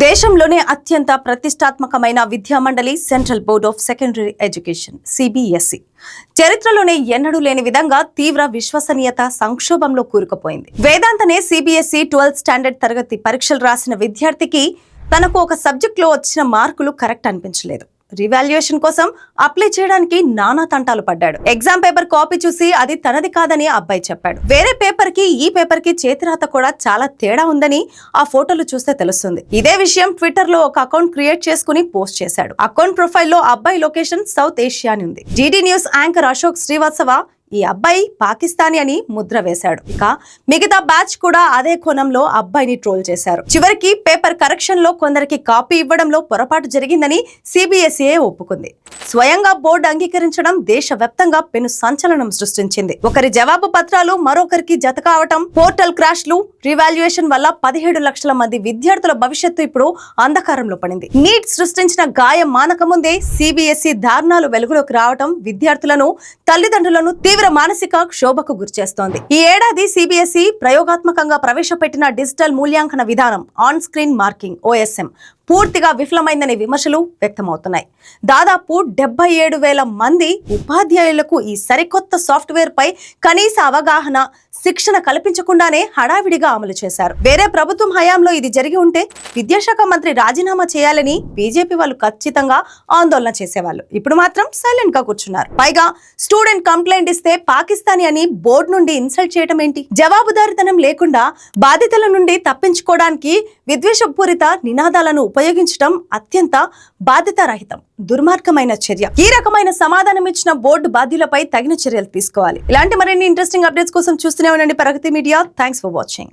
దేశంలోనే అత్యంత ప్రతిష్టాత్మకమైన విద్యామండలి central board of secondary education CBSE చరిత్రలోనే ఎన్నడూ లేని విధంగా తీవ్ర విశ్వసనీయత సంక్షోభంలో కూరుకుపోయింది. వేదాంతనే సిబిఎస్ఈ 12th స్టాండర్డ్ తరగతి పరీక్షలు రాసిన విద్యార్థికి తనకు ఒక సబ్జెక్టులో వచ్చిన మార్కులు కరెక్ట్ అనిపించలేదు. రివాల్యుయేషన్ కోసం అప్లై చేయడానికి నానా తంటాలు పడ్డాడు. ఎగ్జామ్ పేపర్ కాపీ చూసి అది తనది కాదని అబ్బాయి చెప్పాడు. వేరే పేపర్ కి ఈ పేపర్ కి చేతిరాత కూడా చాలా తేడా ఉందని ఆ ఫోటోలు చూస్తే తెలుస్తుంది. ఇదే విషయం ట్విట్టర్ లో ఒక అకౌంట్ క్రియేట్ చేసుకుని పోస్ట్ చేశాడు. అకౌంట్ ప్రొఫైల్లో అబ్బాయి లొకేషన్ సౌత్ ఏషియా అని ఉంది. DD news anchor Ashok Srivastava ఈ అబ్బాయి పాకిస్తానీ అని ముద్ర వేశాడు. ఇక మిగతా బ్యాచ్ కూడా అదే కోణంలో అబ్బాయిని ట్రోల్ చేశారు. చివరికి పేపర్ కరెక్షన్ లో కొందరికి కాపీ ఇవ్వడంలో పొరపాటు జరిగిందని సిబిఎస్ఈ ఒప్పుకుంది. స్వయంగా బోర్డు అంగీకరించడం దేశవ్యాప్తంగా పెను సంచలనం సృష్టించింది. ఒకరి జవాబు పత్రాలు మరొకరికి జత కావటం, పోర్టల్ క్రాష్లు, రివాల్యుయేషన్ వల్ల 17 లక్షల మంది విద్యార్థుల భవిష్యత్తు ఇప్పుడు అంధకారంలో పడింది. నీట్ సృష్టించిన గాయం మానక ముందే సిబిఎస్ఈ దారుణాలు వెలుగులోకి రావటం విద్యార్థులను, తల్లిదండ్రులను తీవ్ర మానసిక క్షోభకు గురిచేస్తోంది. ఈ ఏడాది సిబిఎస్ఈ ప్రయోగాత్మకంగా ప్రవేశపెట్టిన డిజిటల్ మూల్యాంకన విధానం ఆన్ స్క్రీన్ మార్కింగ్ OSM పూర్తిగా విఫలమైందనే విమర్శలు వ్యక్తమవుతున్నాయి. దాదాపు 77,000 మంది ఉపాధ్యాయులకు ఈ సరికొత్త సాఫ్ట్వేర్ పై కనీస అవగాహన, శిక్షణ కల్పించకుండానే హడావిడిగా అమలు చేశారు. వేరే ప్రభుత్వం హయాంలో ఇది జరిగి ఉంటే విద్యాశాఖ మంత్రి రాజీనామా చేయాలని బీజేపీ వాళ్ళు ఖచ్చితంగా ఆందోళన చేసేవాళ్ళు. ఇప్పుడు మాత్రం సైలెంట్ గా కూర్చున్నారు. పైగా స్టూడెంట్ కంప్లైంట్ ఇస్తే పాకిస్తానీ అని బోర్డు నుండి ఇన్సల్ట్ చేయడం ఏంటి? జవాబుదారితనం లేకుండా బాధితుల నుండి తప్పించుకోవడానికి విద్వేషపూరిత నినాదాలను ఉపయోగించడం అత్యంత బాధ్యతారహితం, దుర్మార్గమైన చర్య. ఈ రకమైన సమాధానం ఇచ్చిన బోర్డు బాధ్యులపై తగిన చర్యలు తీసుకోవాలి. ఇలాంటి మరిన్ని ఇంట్రెస్టింగ్ అప్డేట్స్ కోసం చూస్తూనే ఉండండి ప్రగతి మీడియా. Thanks for watching.